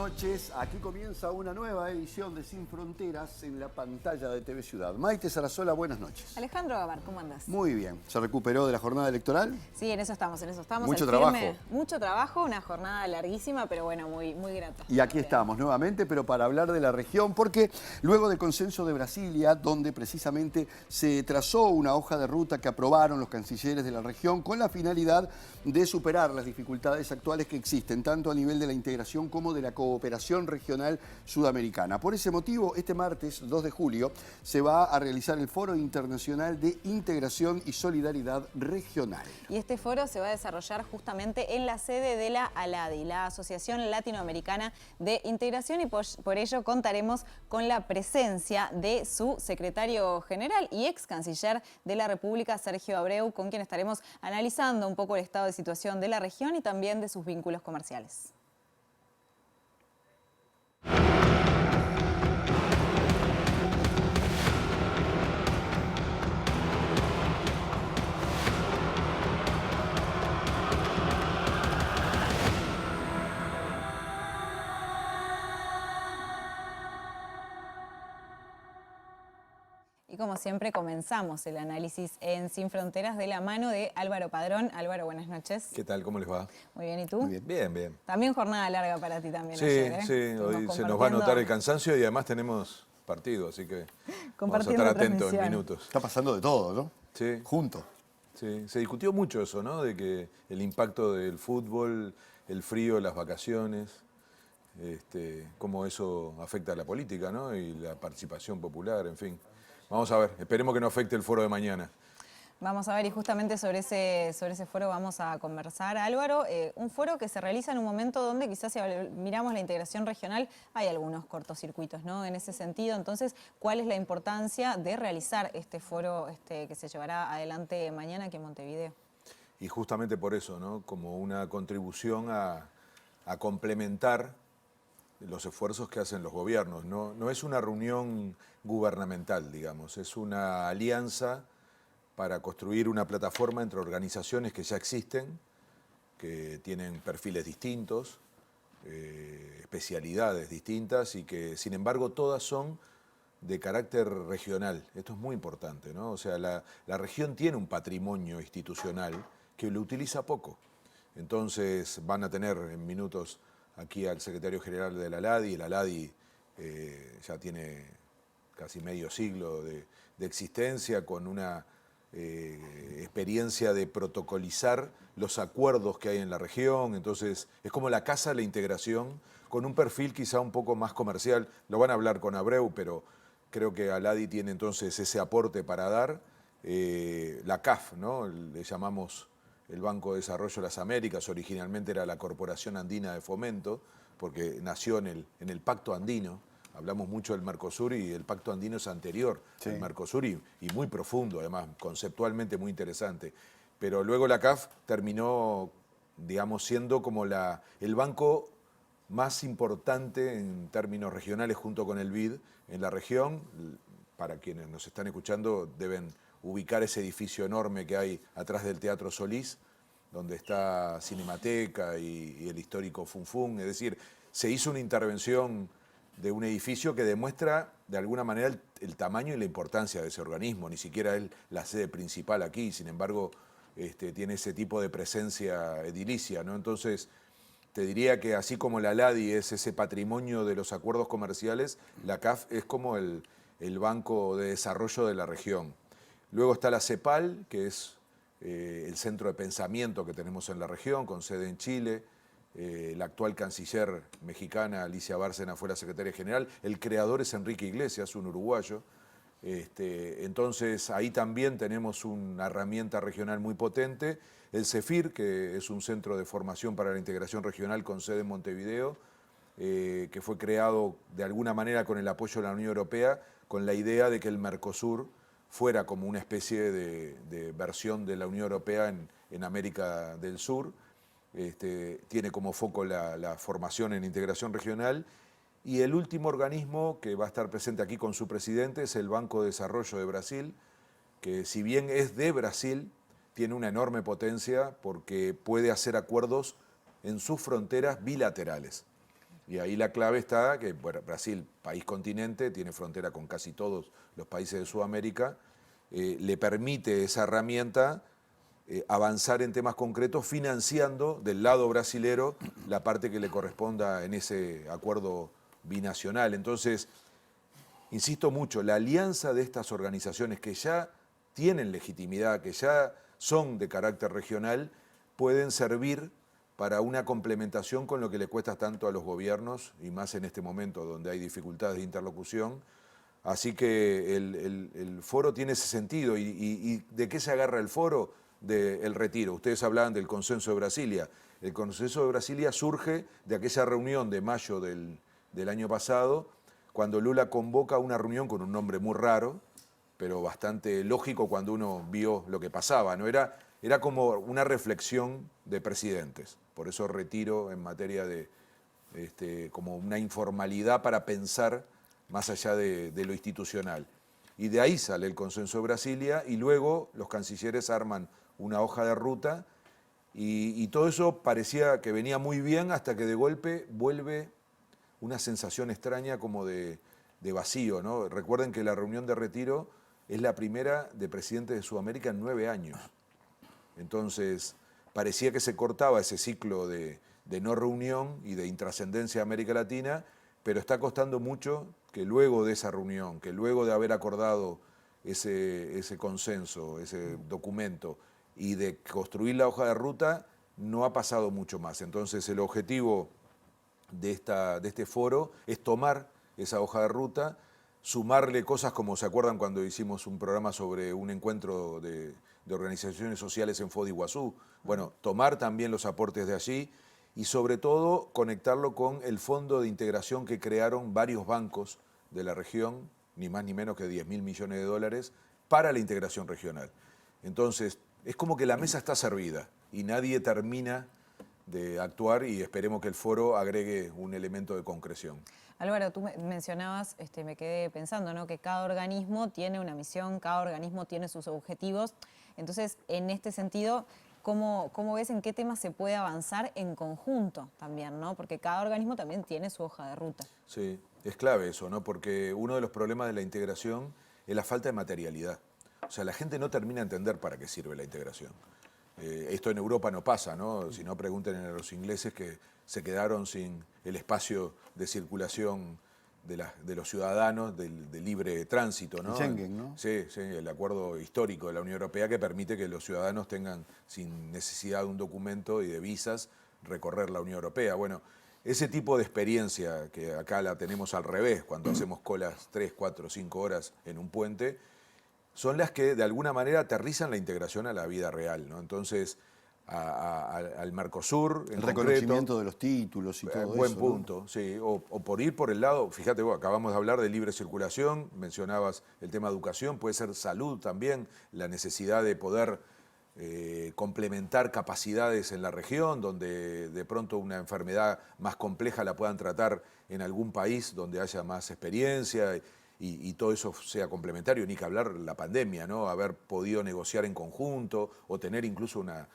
noches. Aquí comienza una nueva edición de Sin Fronteras en la pantalla de TV Ciudad. Maite Sarasola, buenas noches. Alejandro Gabar, ¿cómo andás? Muy bien. ¿Se recuperó de la jornada electoral? Sí, en eso estamos, Mucho trabajo. Mucho trabajo, una jornada larguísima, pero bueno, muy grata. Y aquí estamos nuevamente, pero para hablar de la región, porque luego del consenso de Brasilia, donde precisamente se trazó una hoja de ruta que aprobaron los cancilleres de la región con la finalidad de superar las dificultades actuales que existen, tanto a nivel de la integración como de la cooperación regional sudamericana. Por ese motivo, este martes 2 de julio se va a realizar el Foro Internacional de Integración y Solidaridad Regional. Y este foro se va a desarrollar justamente en la sede de la ALADI, la Asociación Latinoamericana de Integración, y por ello contaremos con la presencia de su secretario general y ex canciller de la República, Sergio Abreu, con quien estaremos analizando un poco el estado de situación de la región y también de sus vínculos comerciales. Y como siempre comenzamos el análisis en Sin Fronteras de la mano de Álvaro Padrón. Álvaro, buenas noches. ¿Qué tal? ¿Cómo les va? Muy bien, ¿y tú? Muy bien. Bien, bien. También jornada larga para ti también Sí, ayer, ¿eh? sí, hoy se nos va a notar el cansancio y además tenemos partido, así que vamos a estar atentos en minutos. Está pasando de todo, ¿no? Sí. Junto. Sí, se discutió mucho eso, ¿no? De que el impacto del fútbol, el frío, las vacaciones, cómo eso afecta a la política, ¿no? Y la participación popular, en fin. Vamos a ver, esperemos que no afecte el foro de mañana. Vamos a ver, y justamente sobre ese foro vamos a conversar, Álvaro. Un foro que se realiza en un momento donde quizás si miramos la integración regional hay algunos cortocircuitos, ¿no? En ese sentido, entonces, ¿cuál es la importancia de realizar este foro que se llevará adelante mañana aquí en Montevideo? Y justamente por eso, ¿no? Como una contribución a complementar los esfuerzos que hacen los gobiernos. No es una reunión gubernamental, digamos, es una alianza para construir una plataforma entre organizaciones que ya existen, que tienen perfiles distintos, especialidades distintas y que, sin embargo, todas son de carácter regional. Esto es muy importante, ¿no? O sea, la región tiene un patrimonio institucional que lo utiliza poco. Entonces van a tener en minutos aquí al secretario general de la ALADI. El ALADI ya tiene casi medio siglo de existencia, con una experiencia de protocolizar los acuerdos que hay en la región. Entonces es como la casa de la integración, con un perfil quizá un poco más comercial. Lo van a hablar con Abreu, pero creo que ALADI tiene entonces ese aporte para dar. La CAF, ¿no? Le llamamos el Banco de Desarrollo de las Américas, originalmente era la Corporación Andina de Fomento, porque nació en el Pacto Andino. Hablamos mucho del Mercosur y el Pacto Andino es anterior al Mercosur y muy profundo, además, conceptualmente muy interesante. Pero luego la CAF terminó, digamos, siendo como el banco más importante en términos regionales junto con el BID en la región. Para quienes nos están escuchando deben ubicar ese edificio enorme que hay atrás del Teatro Solís, donde está Cinemateca y el histórico Funfun. Es decir, se hizo una intervención de un edificio que demuestra de alguna manera el tamaño y la importancia de ese organismo. Ni siquiera es la sede principal aquí, sin embargo, tiene ese tipo de presencia edilicia, ¿no? Entonces, te diría que así como la ALADI es ese patrimonio de los acuerdos comerciales, la CAF es como el Banco de Desarrollo de la región. Luego está la CEPAL, que es el centro de pensamiento que tenemos en la región, con sede en Chile. La actual canciller mexicana, Alicia Bárcena, fue la secretaria general. El creador es Enrique Iglesias, un uruguayo. Entonces, ahí también tenemos una herramienta regional muy potente. El CEFIR, que es un centro de formación para la integración regional con sede en Montevideo, que fue creado de alguna manera con el apoyo de la Unión Europea, con la idea de que el Mercosur fuera como una especie de versión de la Unión Europea en América del Sur. Tiene como foco la formación en integración regional. Y el último organismo que va a estar presente aquí con su presidente es el Banco de Desarrollo de Brasil, que si bien es de Brasil, tiene una enorme potencia porque puede hacer acuerdos en sus fronteras bilaterales. Y ahí la clave está que bueno, Brasil, país continente, tiene frontera con casi todos los países de Sudamérica, le permite esa herramienta avanzar en temas concretos financiando del lado brasilero la parte que le corresponda en ese acuerdo binacional. Entonces, insisto mucho, la alianza de estas organizaciones que ya tienen legitimidad, que ya son de carácter regional, pueden servir para una complementación con lo que le cuesta tanto a los gobiernos, y más en este momento donde hay dificultades de interlocución. Así que el foro tiene ese sentido. ¿Y de qué se agarra el foro? Del retiro. Ustedes hablaban del consenso de Brasilia. El consenso de Brasilia surge de aquella reunión de mayo del año pasado, cuando Lula convoca una reunión con un nombre muy raro, pero bastante lógico cuando uno vio lo que pasaba, ¿no? Era como una reflexión de presidentes. Por eso retiro en materia de como una informalidad para pensar más allá de lo institucional. Y de ahí sale el consenso de Brasilia y luego los cancilleres arman una hoja de ruta y todo eso parecía que venía muy bien hasta que de golpe vuelve una sensación extraña como de vacío, ¿no? Recuerden que la reunión de retiro es la primera de presidentes de Sudamérica en 9 años. Entonces, parecía que se cortaba ese ciclo de no reunión y de intrascendencia de América Latina, pero está costando mucho que luego de esa reunión, que luego de haber acordado ese consenso, ese documento, y de construir la hoja de ruta, no ha pasado mucho más. Entonces, el objetivo de este foro es tomar esa hoja de ruta, sumarle cosas como, ¿se acuerdan cuando hicimos un programa sobre un encuentro de organizaciones sociales en Foz de Iguazú? Bueno, tomar también los aportes de allí y sobre todo conectarlo con el fondo de integración que crearon varios bancos de la región, ni más ni menos que 10.000 millones de dólares, para la integración regional. Entonces, es como que la mesa está servida y nadie termina de actuar y esperemos que el foro agregue un elemento de concreción. Álvaro, tú mencionabas, me quedé pensando, ¿no? Que cada organismo tiene una misión, cada organismo tiene sus objetivos. Entonces, en este sentido, ¿cómo ves en qué temas se puede avanzar en conjunto también, ¿no? Porque cada organismo también tiene su hoja de ruta. Sí, es clave eso, ¿no? Porque uno de los problemas de la integración es la falta de materialidad. O sea, la gente no termina de entender para qué sirve la integración. Esto en Europa no pasa, ¿no? Si no, pregunten a los ingleses que se quedaron sin el espacio de circulación de los ciudadanos, de libre tránsito, ¿no? El Schengen, ¿no? Sí, sí, el acuerdo histórico de la Unión Europea que permite que los ciudadanos tengan, sin necesidad de un documento y de visas, recorrer la Unión Europea. Bueno, ese tipo de experiencia que acá la tenemos al revés, cuando hacemos colas 3, 4, 5 horas en un puente, son las que de alguna manera aterrizan la integración a la vida real, ¿no? Entonces, al Mercosur, en El concreto, reconocimiento de los títulos y todo eso. buen punto, ¿no? Sí. O por ir por el lado, fíjate vos, acabamos de hablar de libre circulación, mencionabas el tema educación, puede ser salud también, la necesidad de poder complementar capacidades en la región, donde de pronto una enfermedad más compleja la puedan tratar en algún país donde haya más experiencia y todo eso sea complementario, ni que hablar la pandemia, ¿no? Haber podido negociar en conjunto o tener incluso una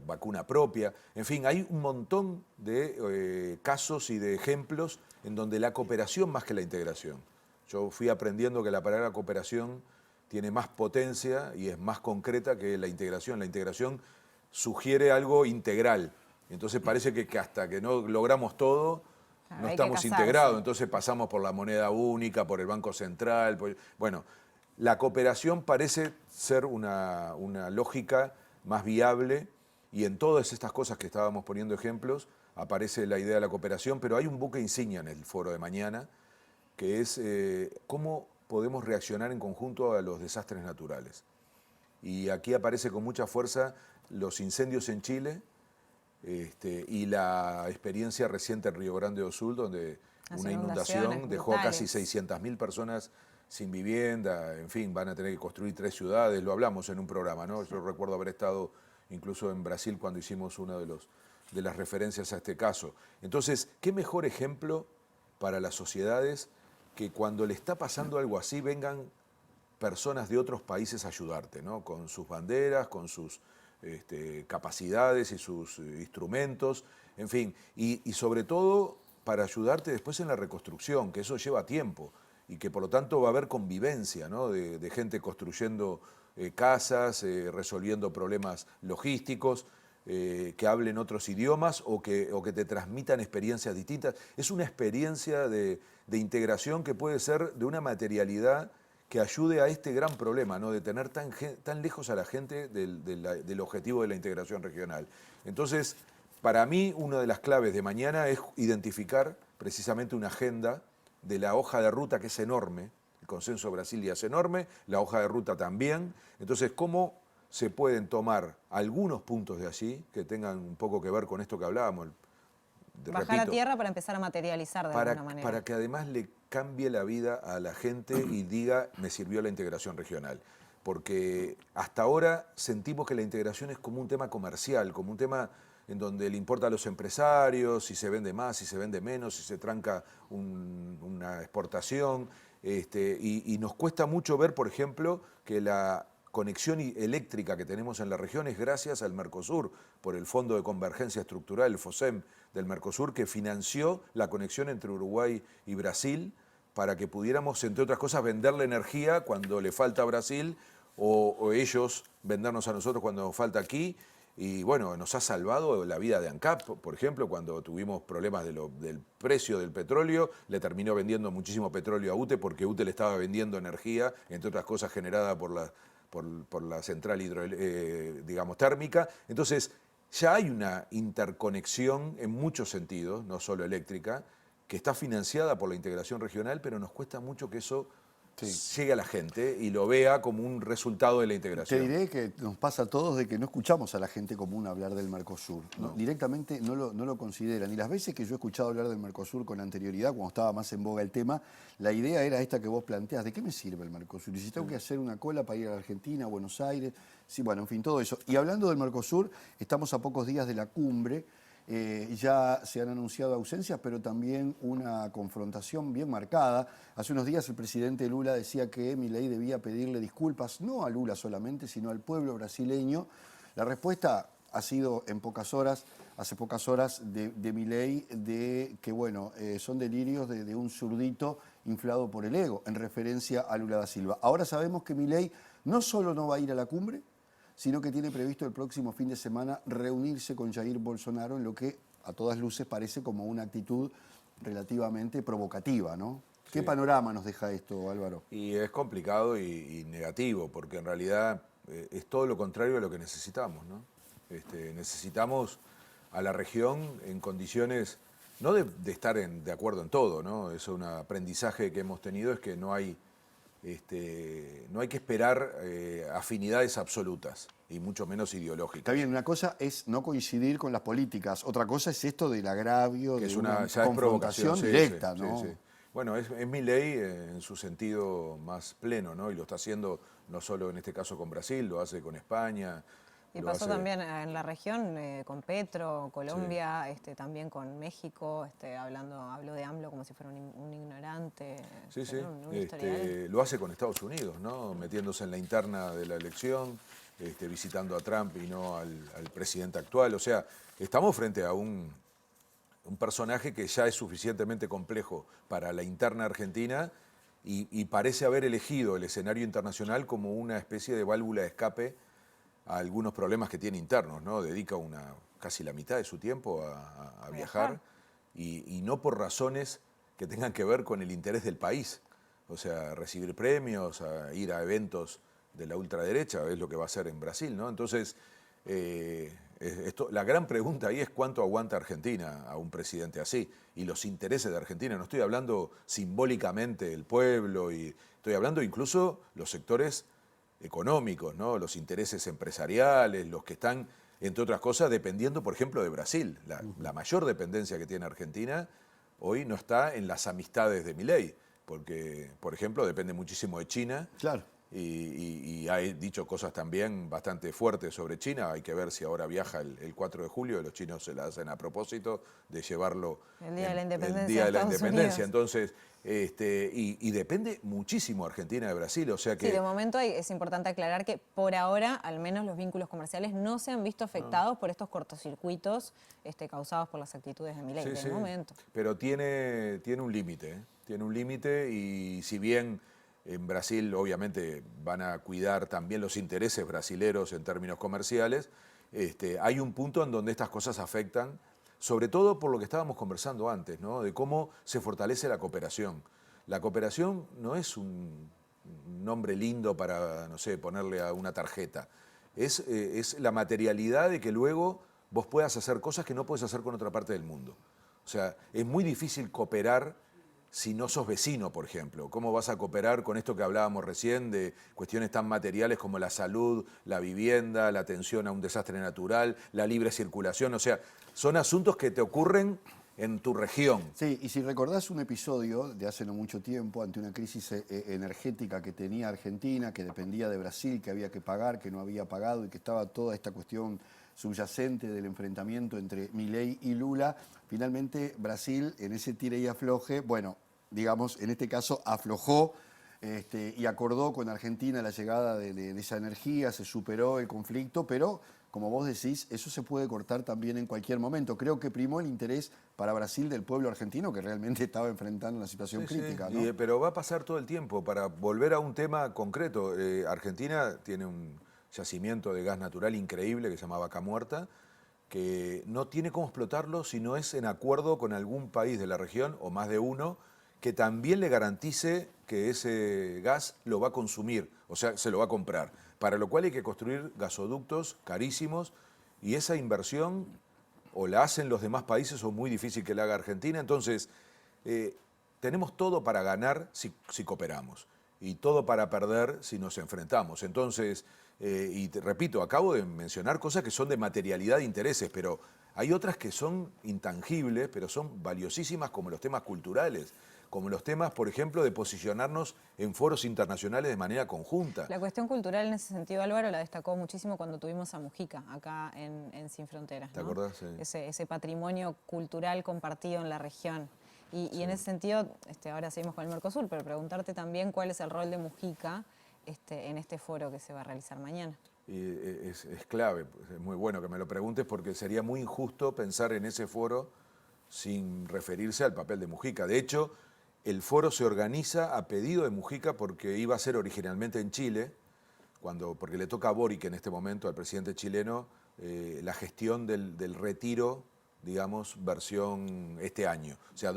vacuna propia. En fin, hay un montón de casos y de ejemplos en donde la cooperación más que la integración. Yo fui aprendiendo que la palabra cooperación tiene más potencia y es más concreta que la integración. La integración sugiere algo integral. Entonces parece que hasta que no logramos todo, no estamos integrados. Entonces pasamos por la moneda única, por el Banco Central. Bueno, la cooperación parece ser una lógica más viable y en todas estas cosas que estábamos poniendo ejemplos aparece la idea de la cooperación, pero hay un buque insignia en el foro de mañana que es cómo podemos reaccionar en conjunto a los desastres naturales. Y aquí aparece con mucha fuerza los incendios en Chile y la experiencia reciente en Río Grande do Sul, donde una inundación dejó a casi 600.000 personas sin vivienda, en fin, van a tener que construir 3 ciudades, lo hablamos en un programa, ¿no? Yo recuerdo haber estado incluso en Brasil cuando hicimos una de las referencias a este caso. Entonces, ¿qué mejor ejemplo para las sociedades que cuando le está pasando algo así vengan personas de otros países a ayudarte, ¿no? Con sus banderas, con sus capacidades y sus instrumentos, en fin, y sobre todo para ayudarte después en la reconstrucción, que eso lleva tiempo y que por lo tanto va a haber convivencia, ¿no? de gente construyendo casas, resolviendo problemas logísticos, que hablen otros idiomas o que te transmitan experiencias distintas. Es una experiencia de integración que puede ser de una materialidad que ayude a este gran problema, ¿no? De tener tan lejos a la gente del objetivo de la integración regional. Entonces, para mí, una de las claves de mañana es identificar precisamente una agenda de la hoja de ruta, que es enorme. El consenso de Brasilia es enorme, la hoja de ruta también. Entonces, ¿cómo se pueden tomar algunos puntos de allí que tengan un poco que ver con esto que hablábamos? Bajar a tierra para empezar a materializar de alguna manera. Para que además le cambie la vida a la gente y diga, me sirvió la integración regional. Porque hasta ahora sentimos que la integración es como un tema comercial, como un tema en donde le importa a los empresarios, si se vende más, si se vende menos, si se tranca una exportación. Y nos cuesta mucho ver, por ejemplo, que la conexión eléctrica que tenemos en la región es gracias al Mercosur, por el Fondo de Convergencia Estructural, el FOSEM del Mercosur, que financió la conexión entre Uruguay y Brasil para que pudiéramos, entre otras cosas, venderle energía cuando le falta a Brasil o ellos vendernos a nosotros cuando nos falta aquí. Y bueno, nos ha salvado la vida de ANCAP, por ejemplo, cuando tuvimos problemas del precio del petróleo, le terminó vendiendo muchísimo petróleo a UTE porque UTE le estaba vendiendo energía, entre otras cosas generada por la central digamos, térmica. Entonces, ya hay una interconexión en muchos sentidos, no solo eléctrica, que está financiada por la integración regional, pero nos cuesta mucho que eso llegue a la gente y lo vea como un resultado de la integración. Te diré que nos pasa a todos de que no escuchamos a la gente común hablar del Mercosur. No. Directamente no lo consideran. Y las veces que yo he escuchado hablar del Mercosur con anterioridad, cuando estaba más en boga el tema, la idea era esta que vos planteás. ¿De qué me sirve el Mercosur? Y si tengo que hacer una cola para ir a la Argentina, a Buenos Aires, sí, bueno, en fin, todo eso. Y hablando del Mercosur, estamos a pocos días de la cumbre. Ya se han anunciado ausencias, pero también una confrontación bien marcada. Hace unos días el presidente Lula decía que Milei debía pedirle disculpas, no a Lula solamente, sino al pueblo brasileño. La respuesta ha sido hace pocas horas de Milei, de que bueno, son delirios de un zurdito inflado por el ego, en referencia a Lula da Silva. Ahora sabemos que Milei no solo no va a ir a la cumbre, sino que tiene previsto el próximo fin de semana reunirse con Jair Bolsonaro en lo que a todas luces parece como una actitud relativamente provocativa, ¿no? Sí. ¿Qué panorama nos deja esto, Álvaro? Y es complicado y negativo, porque en realidad es todo lo contrario a lo que necesitamos, ¿no? Necesitamos a la región en condiciones, no de estar de acuerdo en todo, ¿no? Es un aprendizaje que hemos tenido, es que no hay que esperar afinidades absolutas y mucho menos ideológicas. Está bien, una cosa es no coincidir con las políticas, otra cosa es esto del agravio, que de es una ya confrontación es directa, sí, ¿no? Sí, sí. Bueno, es Milei en su sentido más pleno, ¿no? Y lo está haciendo no solo en este caso con Brasil, lo hace con España. Y pasó también en la región con Petro, Colombia, también con México, habló de AMLO como si fuera un ignorante. Sí, sí. Un historial. Lo hace con Estados Unidos, ¿no? Metiéndose en la interna de la elección, visitando a Trump y no al presidente actual. O sea, estamos frente a un personaje que ya es suficientemente complejo para la interna argentina y parece haber elegido el escenario internacional como una especie de válvula de escape a algunos problemas que tiene internos, ¿no? Dedica casi la mitad de su tiempo a viajar y no por razones que tengan que ver con el interés del país. O sea, recibir premios, a ir a eventos de la ultraderecha, es lo que va a hacer en Brasil, ¿no? Entonces, la gran pregunta ahí es cuánto aguanta Argentina a un presidente así y los intereses de Argentina. No estoy hablando simbólicamente del pueblo, y estoy hablando incluso los sectores económicos, ¿no? Los intereses empresariales, los que están, entre otras cosas, dependiendo, por ejemplo, de Brasil. La mayor dependencia que tiene Argentina hoy no está en las amistades de Milei, porque, por ejemplo, depende muchísimo de China. Claro. y ha dicho cosas también bastante fuertes sobre China. Hay que ver si ahora viaja el 4 de julio, los chinos se la hacen a propósito de llevarlo El Día de la Independencia. el Día de la Estados Independencia. Unidos. Entonces, y depende muchísimo Argentina de Brasil, o sea que... Sí, de momento es importante aclarar que por ahora, al menos los vínculos comerciales no se han visto afectados por estos cortocircuitos causados por las actitudes de Milei, de momento. Pero tiene un límite, ¿eh? Tiene un límite y si bien en Brasil obviamente van a cuidar también los intereses brasileros en términos comerciales, hay un punto en donde estas cosas afectan, sobre todo por lo que estábamos conversando antes, ¿no? De cómo se fortalece la cooperación. La cooperación no es un nombre lindo para, no sé, ponerle a una tarjeta. Es la materialidad de que luego vos puedas hacer cosas que no puedes hacer con otra parte del mundo. O sea, es muy difícil cooperar si no sos vecino, por ejemplo. ¿Cómo vas a cooperar con esto que hablábamos recién de cuestiones tan materiales como la salud, la vivienda, la atención a un desastre natural, la libre circulación? O sea, son asuntos que te ocurren en tu región. Sí, y si recordás un episodio de hace no mucho tiempo, ante una crisis energética que tenía Argentina, que dependía de Brasil, que había que pagar, que no había pagado y que estaba toda esta cuestión subyacente del enfrentamiento entre Milei y Lula, finalmente Brasil en ese tire y afloje, bueno, digamos, en este caso aflojó y acordó con Argentina la llegada de esa energía, se superó el conflicto, pero como vos decís, eso se puede cortar también en cualquier momento. Creo que primó el interés para Brasil del pueblo argentino, que realmente estaba enfrentando una situación crítica, ¿no? Pero va a pasar todo el tiempo. Para volver a un tema concreto, Argentina tiene un yacimiento de gas natural increíble que se llama Vaca Muerta, que no tiene cómo explotarlo si no es en acuerdo con algún país de la región, o más de uno, que también le garantice que ese gas lo va a consumir, o sea, se lo va a comprar. Para lo cual hay que construir gasoductos carísimos y esa inversión o la hacen los demás países o muy difícil que la haga Argentina. Entonces, tenemos todo para ganar si cooperamos y todo para perder si nos enfrentamos. Entonces, y te repito, acabo de mencionar cosas que son de materialidad de intereses, pero hay otras que son intangibles, pero son valiosísimas, como los temas culturales, como los temas, por ejemplo, de posicionarnos en foros internacionales de manera conjunta. La cuestión cultural en ese sentido, Álvaro, la destacó muchísimo cuando tuvimos a Mujica acá en Sin Fronteras, ¿no? ¿Te acordás? Sí. Ese patrimonio cultural compartido en la región. Y en ese sentido, ahora seguimos con el Mercosur, pero preguntarte también cuál es el rol de Mujica en este foro que se va a realizar mañana. Y es clave, es muy bueno que me lo preguntes porque sería muy injusto pensar en ese foro sin referirse al papel de Mujica. De hecho, el foro se organiza a pedido de Mujica porque iba a ser originalmente en Chile, porque le toca a Boric en este momento, al presidente chileno, la gestión del retiro, digamos, versión este año. O sea,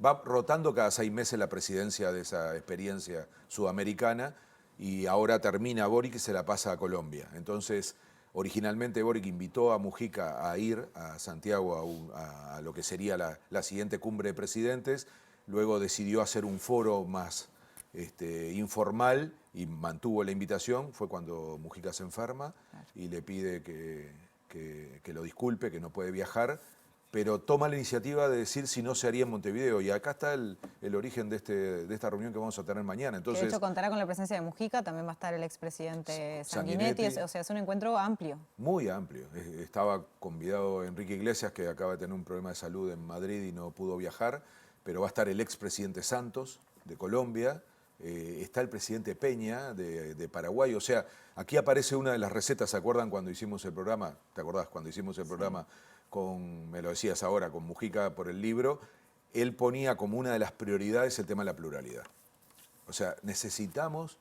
va rotando cada 6 meses la presidencia de esa experiencia sudamericana y ahora termina Boric y se la pasa a Colombia. Entonces, originalmente Boric invitó a Mujica a ir a Santiago a lo que sería la siguiente cumbre de presidentes. Luego decidió hacer un foro más informal y mantuvo la invitación. Fue cuando Mujica se enferma y le pide que lo disculpe, que no puede viajar, pero toma la iniciativa de decir si no se haría en Montevideo. Y acá está el origen de esta reunión que vamos a tener mañana. Entonces, de hecho, contará con la presencia de Mujica, también va a estar el expresidente Sanguinetti. O sea, es un encuentro amplio. Muy amplio. Estaba convidado Enrique Iglesias, que acaba de tener un problema de salud en Madrid y no pudo viajar, pero va a estar el expresidente Santos, de Colombia, está el presidente Peña, de Paraguay. O sea, aquí aparece una de las recetas. ¿Se acuerdan cuando hicimos el programa? ¿Te acordás cuando hicimos el programa me lo decías ahora, con Mujica por el libro? Él ponía como una de las prioridades el tema de la pluralidad. O sea, necesitamos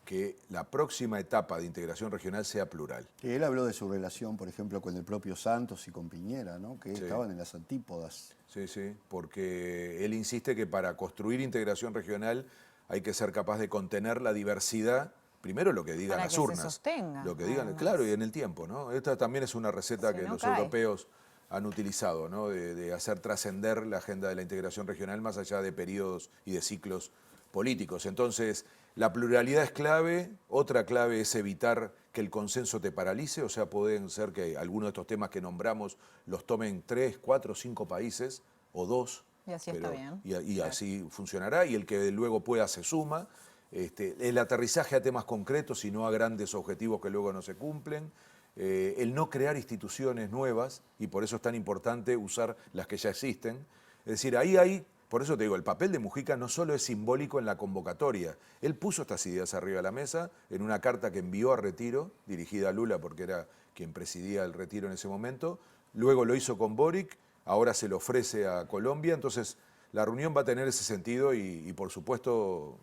que la próxima etapa de integración regional sea plural. Él habló de su relación, por ejemplo, con el propio Santos y con Piñera, ¿no? Que estaban en las antípodas. Sí, porque él insiste que para construir integración regional hay que ser capaz de contener la diversidad, primero lo que digan para las que urnas. Se sostenga, lo que digan, claro, y en el tiempo, ¿no? Esta también es una receta que los europeos han utilizado, ¿no? De hacer trascender la agenda de la integración regional más allá de periodos y de ciclos políticos. Entonces, la pluralidad es clave. Otra clave es evitar que el consenso te paralice. O sea, pueden ser que algunos de estos temas que nombramos los tomen 3, 4, 5 países o 2. Y así está bien. Y así funcionará. Y el que luego pueda se suma. el aterrizaje a temas concretos y no a grandes objetivos que luego no se cumplen, el no crear instituciones nuevas, y por eso es tan importante usar las que ya existen. Es decir, ahí hay, por eso te digo, el papel de Mujica no solo es simbólico en la convocatoria, él puso estas ideas arriba de la mesa en una carta que envió a Retiro, dirigida a Lula porque era quien presidía el Retiro en ese momento, luego lo hizo con Boric, ahora se lo ofrece a Colombia, entonces la reunión va a tener ese sentido y por supuesto,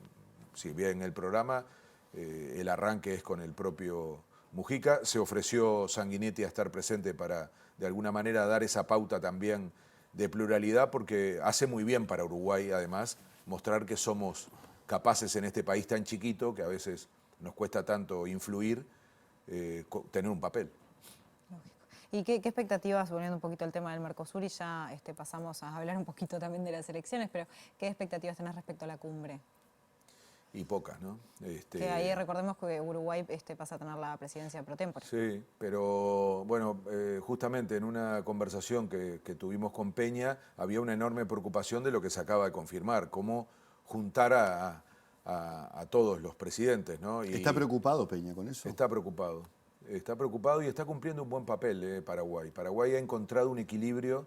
si bien el programa, el arranque es con el propio Mujica, se ofreció Sanguinetti a estar presente para de alguna manera dar esa pauta también de pluralidad, porque hace muy bien para Uruguay además mostrar que somos capaces en este país tan chiquito que a veces nos cuesta tanto influir, tener un papel. ¿Y qué expectativas, volviendo un poquito al tema del Mercosur, y ya pasamos a hablar un poquito también de las elecciones, pero qué expectativas tenés respecto a la cumbre? Y pocas, ¿no? Que ahí recordemos que Uruguay pasa a tener la presidencia pro tempore. Sí, pero bueno, justamente en una conversación que tuvimos con Peña había una enorme preocupación de lo que se acaba de confirmar, cómo juntar a todos los presidentes, ¿no? ¿Está preocupado Peña con eso? Está preocupado y está cumpliendo un buen papel Paraguay. Paraguay ha encontrado un equilibrio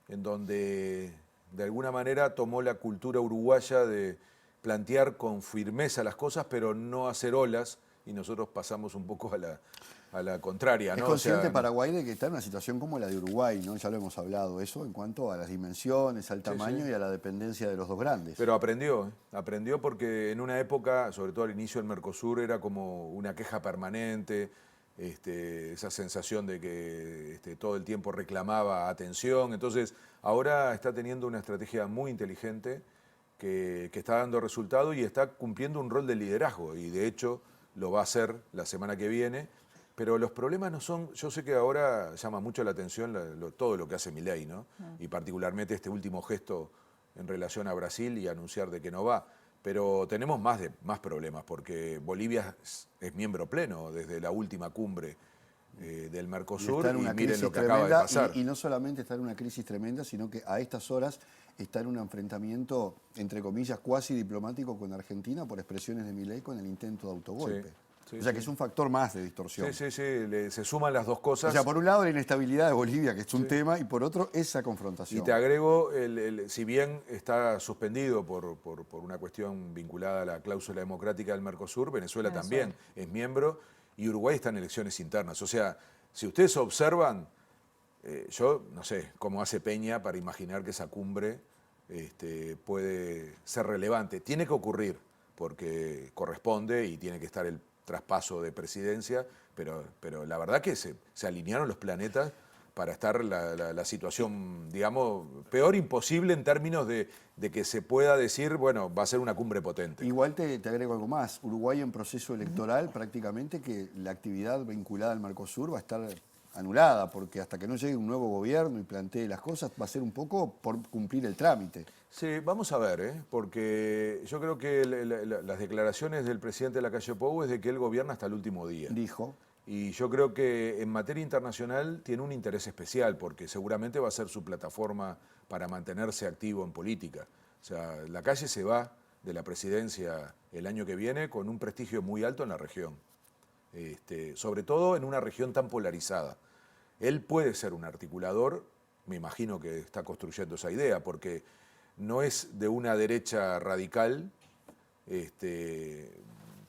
en donde de alguna manera tomó la cultura uruguaya de plantear con firmeza las cosas, pero no hacer olas, y nosotros pasamos un poco a la contraria, ¿no? Es consciente Paraguay de que está en una situación como la de Uruguay, ¿no? Ya lo hemos hablado, eso en cuanto a las dimensiones, al tamaño y a la dependencia de los dos grandes. Pero aprendió porque en una época, sobre todo al inicio del Mercosur, era como una queja permanente, esa sensación de que todo el tiempo reclamaba atención. Entonces, ahora está teniendo una estrategia muy inteligente que está dando resultado y está cumpliendo un rol de liderazgo, y de hecho lo va a hacer la semana que viene. Pero los problemas no son, yo sé que ahora llama mucho la atención todo lo que hace Milei, ¿no? Y particularmente este último gesto en relación a Brasil y anunciar de que no va. Pero tenemos más problemas, porque Bolivia es miembro pleno desde la última cumbre del Mercosur, y miren lo que acaba de pasar. Y no solamente está en una crisis tremenda, sino que a estas horas está en un enfrentamiento, entre comillas, cuasi diplomático con Argentina por expresiones de Milei con el intento de autogolpe. Sí, o sea que es un factor más de distorsión. Sí, se suman las dos cosas. O sea, por un lado la inestabilidad de Bolivia, que es un tema, y por otro esa confrontación. Y te agrego, si bien está suspendido por una cuestión vinculada a la cláusula democrática del Mercosur, Venezuela también es miembro, y Uruguay está en elecciones internas. O sea, si ustedes observan, yo no sé cómo hace Peña para imaginar que esa cumbre puede ser relevante. Tiene que ocurrir, porque corresponde y tiene que estar el traspaso de presidencia, pero la verdad que se alinearon los planetas para estar la situación, digamos, peor imposible en términos de que se pueda decir, bueno, va a ser una cumbre potente. Igual te agrego algo más. Uruguay en proceso electoral, prácticamente que la actividad vinculada al Mercosur va a estar anulada, porque hasta que no llegue un nuevo gobierno y plantee las cosas, va a ser un poco por cumplir el trámite. Sí, vamos a ver, porque yo creo que las declaraciones del presidente Lacalle Pou es de que él gobierna hasta el último día. Dijo. Y yo creo que en materia internacional tiene un interés especial, porque seguramente va a ser su plataforma para mantenerse activo en política. O sea, Lacalle se va de la presidencia el año que viene con un prestigio muy alto en la región, sobre todo en una región tan polarizada. Él puede ser un articulador, me imagino que está construyendo esa idea, porque no es de una derecha radical,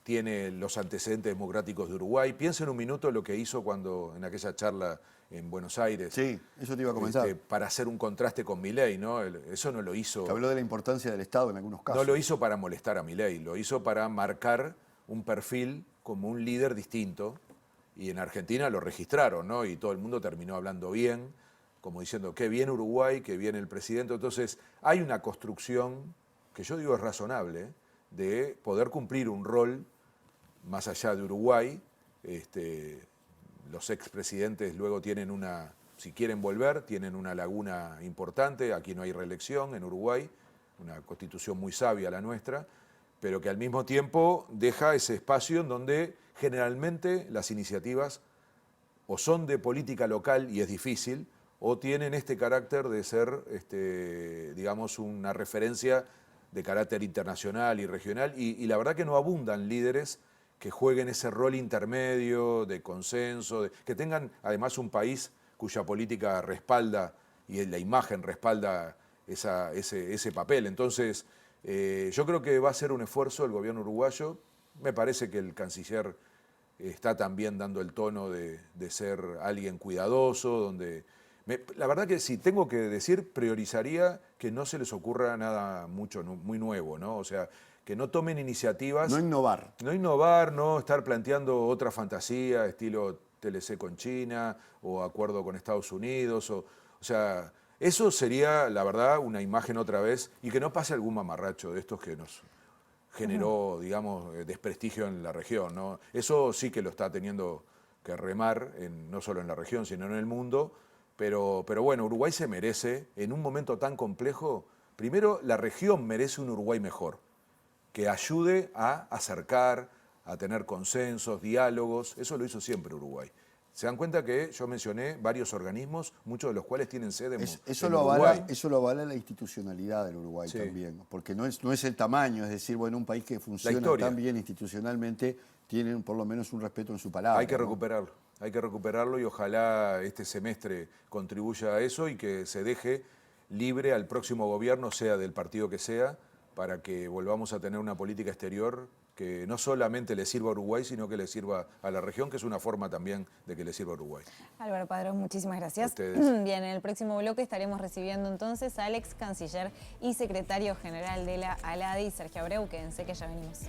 tiene los antecedentes democráticos de Uruguay. Piensa en un minuto lo que hizo cuando en aquella charla en Buenos Aires. Sí, eso te iba a comentar. Para hacer un contraste con Milei, ¿no? Eso no lo hizo. Te habló de la importancia del Estado en algunos casos. No lo hizo para molestar a Milei, lo hizo para marcar un perfil como un líder distinto. Y en Argentina lo registraron, ¿no? Y todo el mundo terminó hablando bien, como diciendo, qué bien Uruguay, qué bien el presidente. Entonces, hay una construcción, que yo digo es razonable, de poder cumplir un rol más allá de Uruguay. Los expresidentes luego tienen si quieren volver, tienen una laguna importante. Aquí no hay reelección en Uruguay, una constitución muy sabia la nuestra, pero que al mismo tiempo deja ese espacio en donde generalmente las iniciativas o son de política local y es difícil, o tienen este carácter de ser, digamos, una referencia de carácter internacional y regional, y la verdad que no abundan líderes que jueguen ese rol intermedio de consenso, que tengan además un país cuya política respalda y la imagen respalda ese papel. Entonces, yo creo que va a ser un esfuerzo el gobierno uruguayo. Me parece que el canciller está también dando el tono de ser alguien cuidadoso, donde... la verdad que si tengo que decir, priorizaría que no se les ocurra nada muy nuevo, ¿no? O sea, que no tomen iniciativas... No innovar. No innovar, no estar planteando otra fantasía, estilo TLC con China o acuerdo con Estados Unidos. O sea, eso sería, la verdad, una imagen otra vez, y que no pase algún mamarracho de estos que nos generó, digamos, desprestigio en la región, ¿no? Eso sí que lo está teniendo que remar, no solo en la región, sino en el mundo. Pero bueno, Uruguay se merece, en un momento tan complejo, primero la región merece un Uruguay mejor, que ayude a acercar, a tener consensos, diálogos. Eso lo hizo siempre Uruguay. Se dan cuenta que yo mencioné varios organismos, muchos de los cuales tienen sede en Uruguay. Eso lo avala la institucionalidad del Uruguay también, porque no es el tamaño, es decir, bueno, un país que funciona tan bien institucionalmente tiene por lo menos un respeto en su palabra. Hay que recuperarlo y ojalá este semestre contribuya a eso y que se deje libre al próximo gobierno, sea del partido que sea, para que volvamos a tener una política exterior que no solamente le sirva a Uruguay, sino que le sirva a la región, que es una forma también de que le sirva a Uruguay. Álvaro Padrón, muchísimas gracias. Bien, en el próximo bloque estaremos recibiendo entonces al ex canciller y secretario general de la ALADI, Sergio Abreu. Quédense que ya venimos.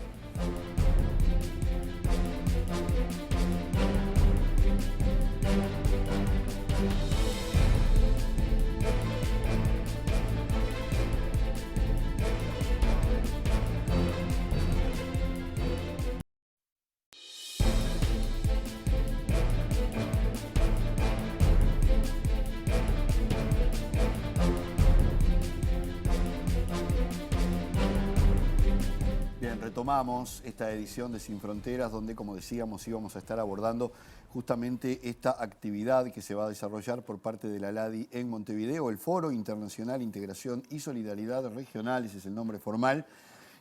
Retomamos esta edición de Sin Fronteras, donde, como decíamos, íbamos a estar abordando justamente esta actividad que se va a desarrollar por parte de la ALADI en Montevideo, el Foro Internacional Integración y Solidaridad Regional, ese es el nombre formal.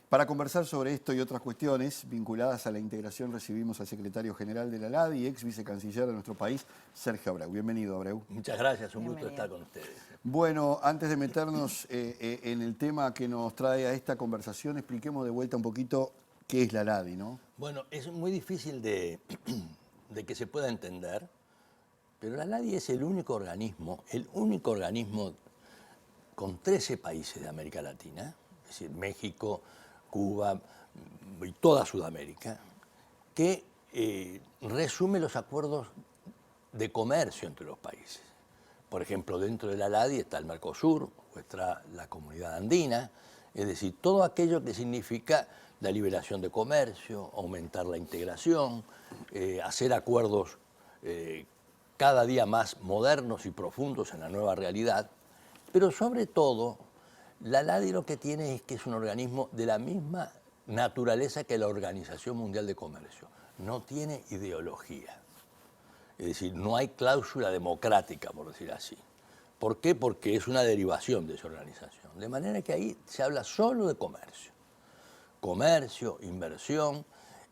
Para conversar sobre esto y otras cuestiones vinculadas a la integración, recibimos al secretario general de la ALADI, ex vicecanciller de nuestro país, Sergio Abreu. Bienvenido, Abreu. Muchas gracias, un gusto estar con ustedes. Bueno, antes de meternos en el tema que nos trae a esta conversación, expliquemos de vuelta un poquito qué es la ALADI, ¿no? Bueno, es muy difícil de que se pueda entender, pero la ALADI es el único organismo con 13 países de América Latina, es decir, México, Cuba y toda Sudamérica, que resume los acuerdos de comercio entre los países. Por ejemplo, dentro de la ALADI está el Mercosur, o está la Comunidad Andina, es decir, todo aquello que significa la liberación de comercio, aumentar la integración, hacer acuerdos cada día más modernos y profundos en la nueva realidad, pero sobre todo, la ALADI lo que tiene es que es un organismo de la misma naturaleza que la Organización Mundial de Comercio. No tiene ideología. Es decir, no hay cláusula democrática, por decir así. ¿Por qué? Porque es una derivación de esa organización. De manera que ahí se habla solo de comercio. Comercio, inversión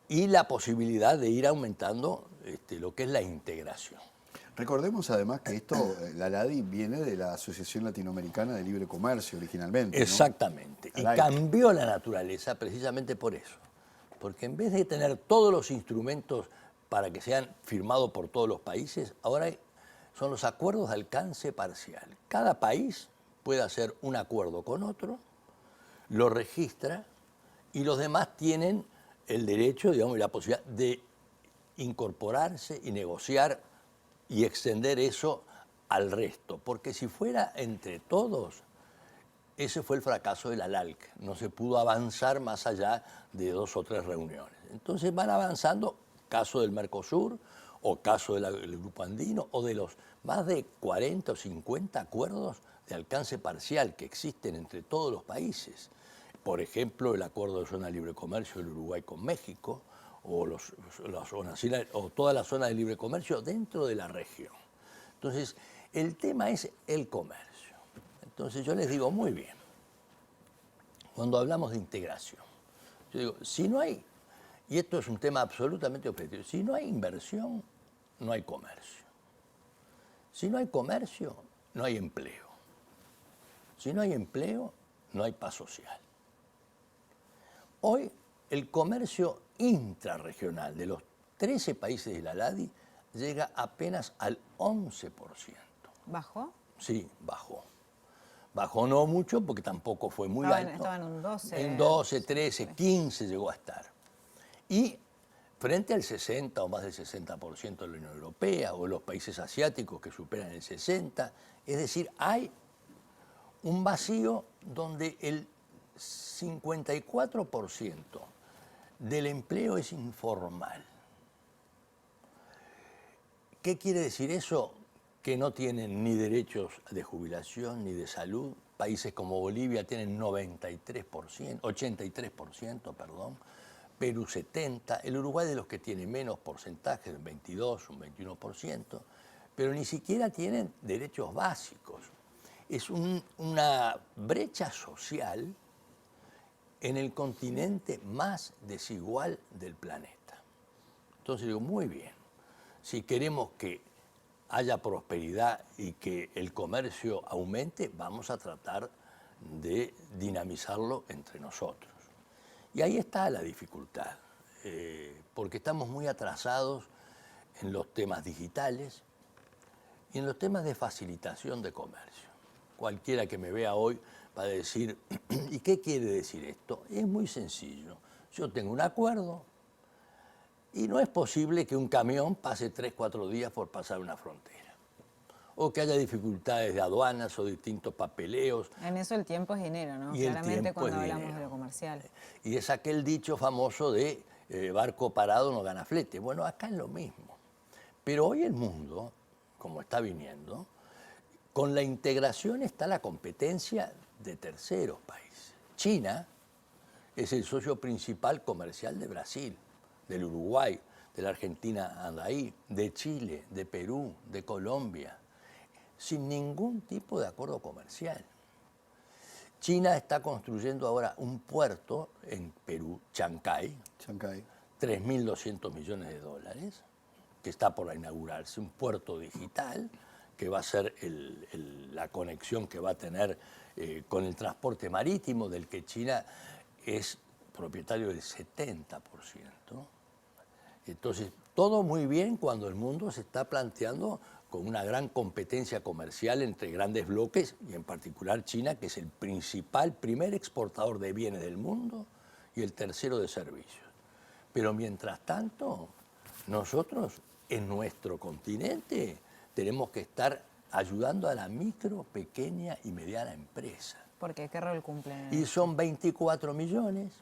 y la posibilidad de ir aumentando lo que es la integración. Recordemos además que esto, la ALADI viene de la Asociación Latinoamericana de Libre Comercio originalmente, ¿no? Exactamente. Y cambió la naturaleza precisamente por eso. Porque en vez de tener todos los instrumentos para que sean firmados por todos los países, ahora son los acuerdos de alcance parcial. Cada país puede hacer un acuerdo con otro, lo registra y los demás tienen el derecho, digamos, y la posibilidad de incorporarse y negociar y extender eso al resto. Porque si fuera entre todos, ese fue el fracaso de la LALC. No se pudo avanzar más allá de 2 o 3 reuniones. Entonces van avanzando, caso del Mercosur, o caso del Grupo Andino, o de los más de 40 o 50 acuerdos de alcance parcial que existen entre todos los países. Por ejemplo, el Acuerdo de Zona de Libre Comercio del Uruguay con México, o toda la zona de libre comercio dentro de la región. Entonces, el tema es el comercio. Entonces yo les digo, muy bien, cuando hablamos de integración. Yo digo, si no hay, y esto es un tema absolutamente objetivo, si no hay inversión, no hay comercio. Si no hay comercio, no hay empleo. Si no hay empleo, no hay paz social. Hoy, el comercio intrarregional de los 13 países de la LADI llega apenas al 11%. ¿Bajó? Sí, bajó. Bajó no mucho porque tampoco fue muy alto. Estaba en un 12. En 12, 13, 15 llegó a estar. Y frente al 60 o más del 60% de la Unión Europea o los países asiáticos que superan el 60%, es decir, hay un vacío donde el 54% del empleo es informal. ¿Qué quiere decir eso? Que no tienen ni derechos de jubilación ni de salud. Países como Bolivia tienen 83%, perdón, Perú 70%, el Uruguay de los que tiene menos porcentajes, un 22, un 21%, pero ni siquiera tienen derechos básicos. Es una brecha social en el continente más desigual del planeta. Entonces digo, muy bien, si queremos que haya prosperidad y que el comercio aumente, vamos a tratar de dinamizarlo entre nosotros. Y ahí está la dificultad, porque estamos muy atrasados en los temas digitales y en los temas de facilitación de comercio. Cualquiera que me vea hoy va a decir, ¿y qué quiere decir esto? Es muy sencillo. Yo tengo un acuerdo y no es posible que un camión pase 3, 4 días por pasar una frontera. O que haya dificultades de aduanas o distintos papeleos. En eso el tiempo es dinero, ¿no? Y claramente cuando hablamos de lo comercial. Y es aquel dicho famoso de barco parado no gana flete. Bueno, acá es lo mismo. Pero hoy el mundo, como está viniendo, con la integración está la competencia de terceros países. China es el socio principal comercial de Brasil, del Uruguay, de la Argentina anda ahí, de Chile, de Perú, de Colombia, sin ningún tipo de acuerdo comercial. China está construyendo ahora un puerto en Perú, Chancay, 3.200 millones de dólares, que está por inaugurarse, un puerto digital que va a ser la conexión que va a tener con el transporte marítimo, del que China es propietario del 70%. Entonces, todo muy bien cuando el mundo se está planteando con una gran competencia comercial entre grandes bloques, y en particular China, que es el primer exportador de bienes del mundo y el tercero de servicios. Pero mientras tanto, nosotros en nuestro continente tenemos que estar ayudando a la micro, pequeña y mediana empresa. ¿Por qué? ¿Qué rol cumplen? Y son 24 millones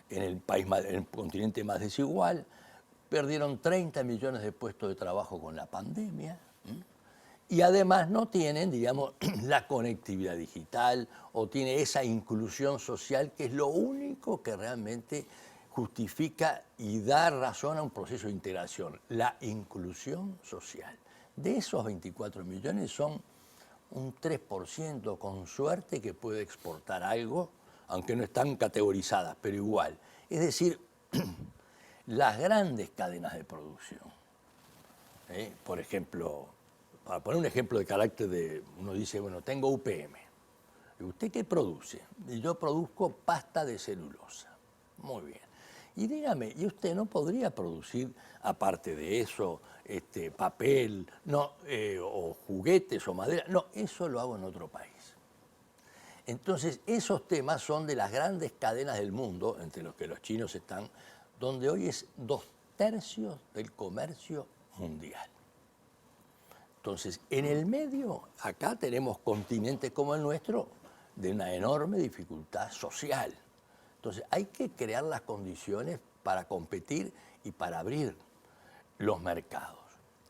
en el país en el continente más desigual. Perdieron 30 millones de puestos de trabajo con la pandemia. Y además no tienen, digamos, la conectividad digital o tiene esa inclusión social que es lo único que realmente justifica y da razón a un proceso de integración, la inclusión social. De esos 24 millones son un 3% con suerte que puede exportar algo, aunque no están categorizadas, pero igual. Es decir, las grandes cadenas de producción, por ejemplo, para poner un ejemplo de carácter de, uno dice, bueno, tengo UPM. ¿Y usted qué produce? Y yo produzco pasta de celulosa. Muy bien. Y dígame, ¿y usted no podría producir, aparte de eso, papel, o juguetes o madera? No, eso lo hago en otro país. Entonces, esos temas son de las grandes cadenas del mundo, entre los que los chinos están, donde hoy es 2/3 del comercio mundial. Entonces, en el medio, acá tenemos continentes como el nuestro de una enorme dificultad social. Entonces, hay que crear las condiciones para competir y para abrir los mercados.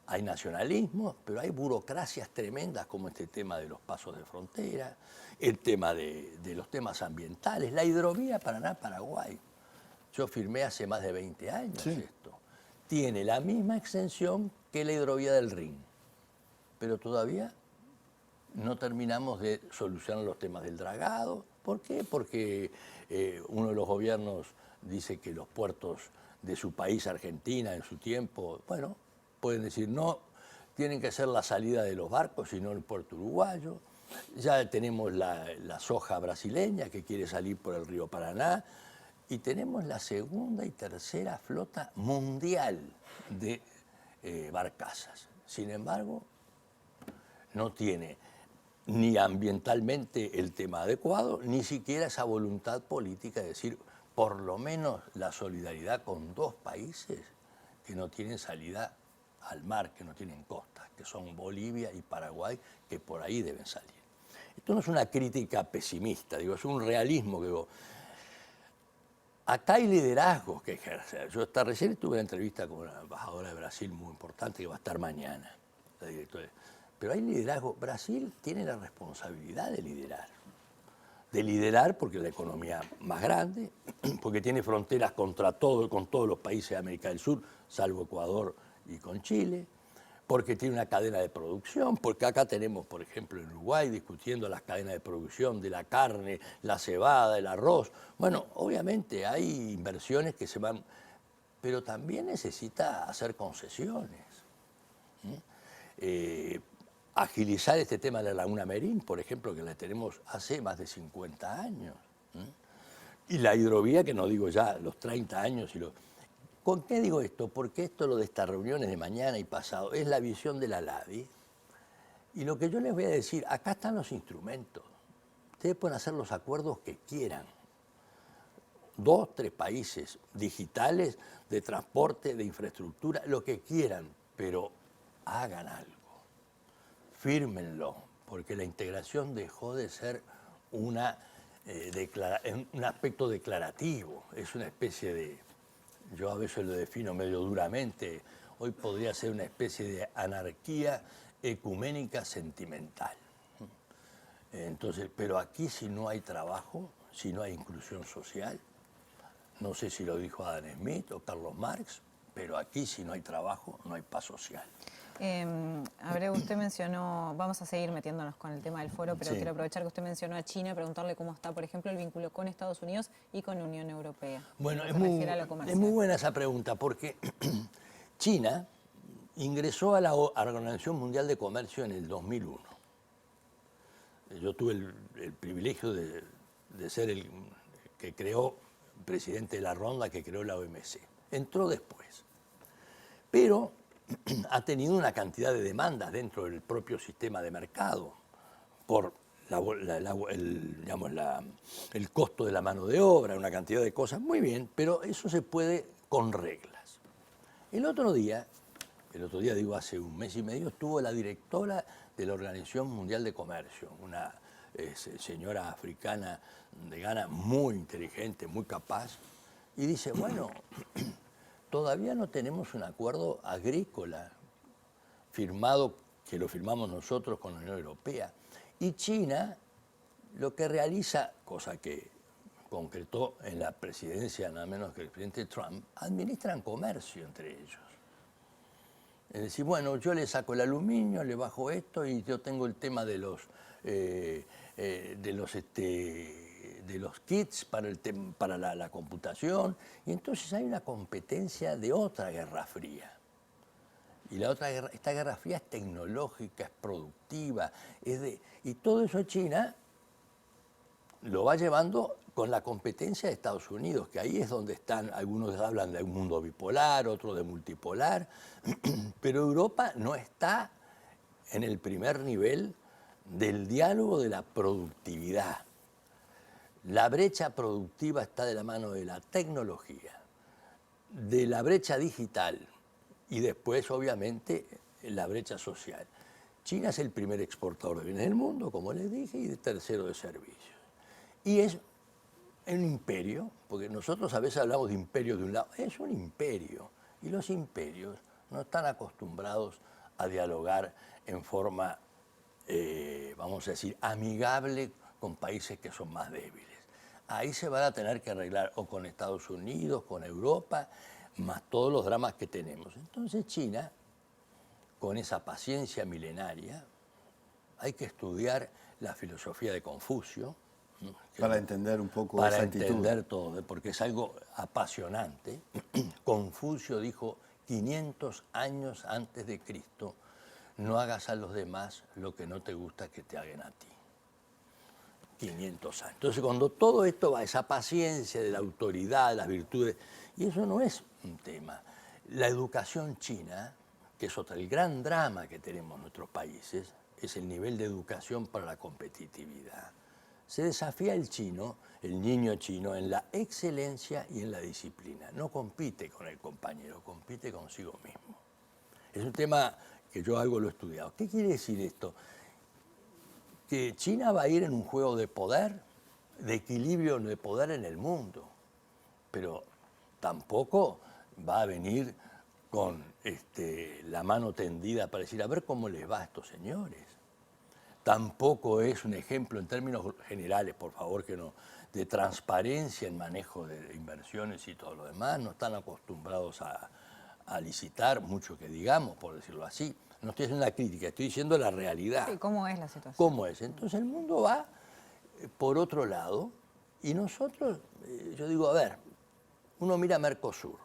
Hay nacionalismo, pero hay burocracias tremendas como este tema de los pasos de frontera, el tema de los temas ambientales, la hidrovía Paraná-Paraguay. Yo firmé hace más de 20 años esto. Tiene la misma extensión que la hidrovía del Rin, pero todavía no terminamos de solucionar los temas del dragado, ¿Por qué? Porque uno de los gobiernos dice que los puertos de su país, Argentina, en su tiempo, bueno, pueden decir no, tienen que ser la salida de los barcos y no el puerto uruguayo. Ya tenemos la soja brasileña que quiere salir por el río Paraná y tenemos la segunda y tercera flota mundial de barcazas. Sin embargo, no tiene ni ambientalmente el tema adecuado, ni siquiera esa voluntad política de decir, por lo menos la solidaridad con dos países que no tienen salida al mar, que no tienen costas, que son Bolivia y Paraguay, que por ahí deben salir. Esto no es una crítica pesimista, digo, es un realismo que digo, acá hay liderazgos que ejercer. Yo hasta recién tuve una entrevista con una embajadora de Brasil muy importante que va a estar mañana, la directora. Pero hay liderazgo. Brasil tiene la responsabilidad de liderar porque es la economía más grande, porque tiene fronteras con todos los países de América del Sur, salvo Ecuador y con Chile, porque tiene una cadena de producción, porque acá tenemos, por ejemplo, en Uruguay discutiendo las cadenas de producción de la carne, la cebada, el arroz. Bueno, obviamente hay inversiones que se van, pero también necesita hacer concesiones. Agilizar este tema de la Laguna Merín, por ejemplo, que la tenemos hace más de 50 años. Y la hidrovía, que no digo ya, los 30 años. ¿Con qué digo esto? Porque esto, lo de estas reuniones de mañana y pasado, es la visión de la LADI. Y lo que yo les voy a decir, acá están los instrumentos. Ustedes pueden hacer los acuerdos que quieran. 2, 3 países digitales, de transporte, de infraestructura, lo que quieran, pero hagan algo. Fírmenlo, porque la integración dejó de ser un aspecto declarativo, es una especie de, yo a veces lo defino medio duramente, hoy podría ser una especie de anarquía ecuménica sentimental. Entonces, pero aquí si no hay trabajo, si no hay inclusión social, no sé si lo dijo Adam Smith o Carlos Marx, pero aquí si no hay trabajo, no hay paz social. Abreu, usted mencionó, vamos a seguir metiéndonos con el tema del foro, pero sí, quiero aprovechar que usted mencionó a China y preguntarle cómo está, por ejemplo, el vínculo con Estados Unidos y con la Unión Europea. Bueno, es muy buena esa pregunta, porque China ingresó a la Organización Mundial de Comercio en el 2001. Yo tuve el privilegio de ser el que creó, presidente de la ronda que creó la OMC. Entró después. Pero ha tenido una cantidad de demandas dentro del propio sistema de mercado por el costo de la mano de obra, una cantidad de cosas, muy bien, pero eso se puede con reglas. El otro día digo hace un mes y medio, estuvo la directora de la Organización Mundial de Comercio, una señora africana de Ghana muy inteligente, muy capaz, y dice, bueno, todavía no tenemos un acuerdo agrícola firmado, que lo firmamos nosotros con la Unión Europea. Y China lo que realiza, cosa que concretó en la presidencia nada menos que el presidente Trump, administran comercio entre ellos. Es decir, bueno, yo le saco el aluminio, le bajo esto y yo tengo el tema de los kits para la computación, y entonces hay una competencia de otra guerra fría. Y esta guerra fría es tecnológica, es productiva, y todo eso China lo va llevando con la competencia de Estados Unidos, que ahí es donde están, algunos hablan de un mundo bipolar, otros de multipolar, pero Europa no está en el primer nivel del diálogo de la productividad. La brecha productiva está de la mano de la tecnología, de la brecha digital y después, obviamente, la brecha social. China es el primer exportador de bienes del mundo, como les dije, y de tercero de servicios. Y es un imperio, porque nosotros a veces hablamos de imperio de un lado, es un imperio, y los imperios no están acostumbrados a dialogar en forma, vamos a decir, amigable con países que son más débiles. Ahí se van a tener que arreglar o con Estados Unidos, con Europa, más todos los dramas que tenemos. Entonces China, con esa paciencia milenaria, hay que estudiar la filosofía de Confucio, Para entender un poco para esa actitud. entender todo, porque es algo apasionante. Confucio dijo 500 años antes de Cristo, no hagas a los demás lo que no te gusta que te hagan a ti. 500 años. Entonces, cuando todo esto va, esa paciencia de la autoridad, las virtudes, y eso no es un tema. La educación china, que es el gran drama que tenemos en nuestros países, es el nivel de educación para la competitividad. Se desafía el chino, el niño chino, en la excelencia y en la disciplina. No compite con el compañero, compite consigo mismo. Es un tema que yo algo lo he estudiado. ¿Qué quiere decir esto? Que China va a ir en un juego de poder, de equilibrio de poder en el mundo, pero tampoco va a venir con la mano tendida para decir, a ver cómo les va a estos señores. Tampoco es un ejemplo en términos generales, por favor, que no, de transparencia en manejo de inversiones y todo lo demás. No están acostumbrados a licitar mucho que digamos, por decirlo así. No estoy haciendo una crítica, estoy diciendo la realidad. Sí, ¿cómo es la situación? ¿Cómo es? Entonces el mundo va por otro lado y nosotros, yo digo, a ver, uno mira Mercosur.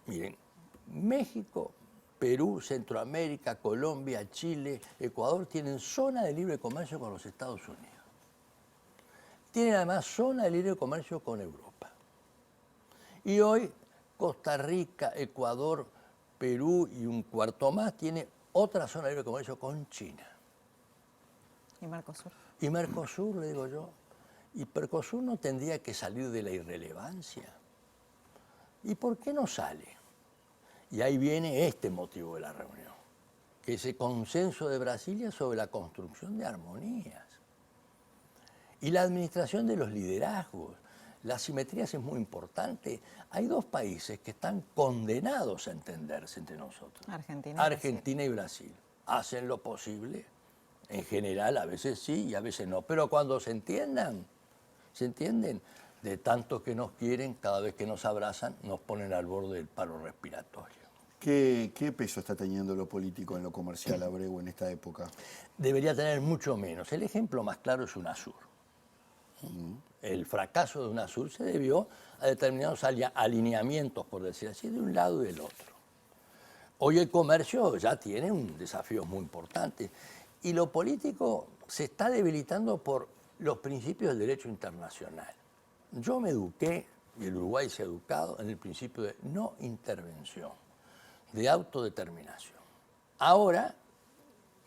Miren, México, Perú, Centroamérica, Colombia, Chile, Ecuador tienen zona de libre comercio con los Estados Unidos. Tienen además zona de libre comercio con Europa. Y hoy Costa Rica, Ecuador, Perú y un cuarto más tiene otra zona de libre comercio con China. ¿Y Mercosur? Y Mercosur, le digo yo, y Mercosur no tendría que salir de la irrelevancia. ¿Y por qué no sale? Y ahí viene este motivo de la reunión, que es el consenso de Brasilia sobre la construcción de armonías. Y la administración de los liderazgos. Las simetrías es muy importante. Hay dos países que están condenados a entenderse entre nosotros. Argentina y Brasil. Hacen lo posible. En general, a veces sí y a veces no. Pero cuando se entienden, de tanto que nos quieren, cada vez que nos abrazan, nos ponen al borde del paro respiratorio. ¿Qué peso está teniendo lo político en lo comercial, Abreu, en esta época? Debería tener mucho menos. El ejemplo más claro es UNASUR. El fracaso de UNASUR se debió a determinados alineamientos, por decir así, de un lado y del otro. Hoy el comercio ya tiene un desafío muy importante y lo político se está debilitando por los principios del derecho internacional. Yo me eduqué, y el Uruguay se ha educado, en el principio de no intervención, de autodeterminación. Ahora,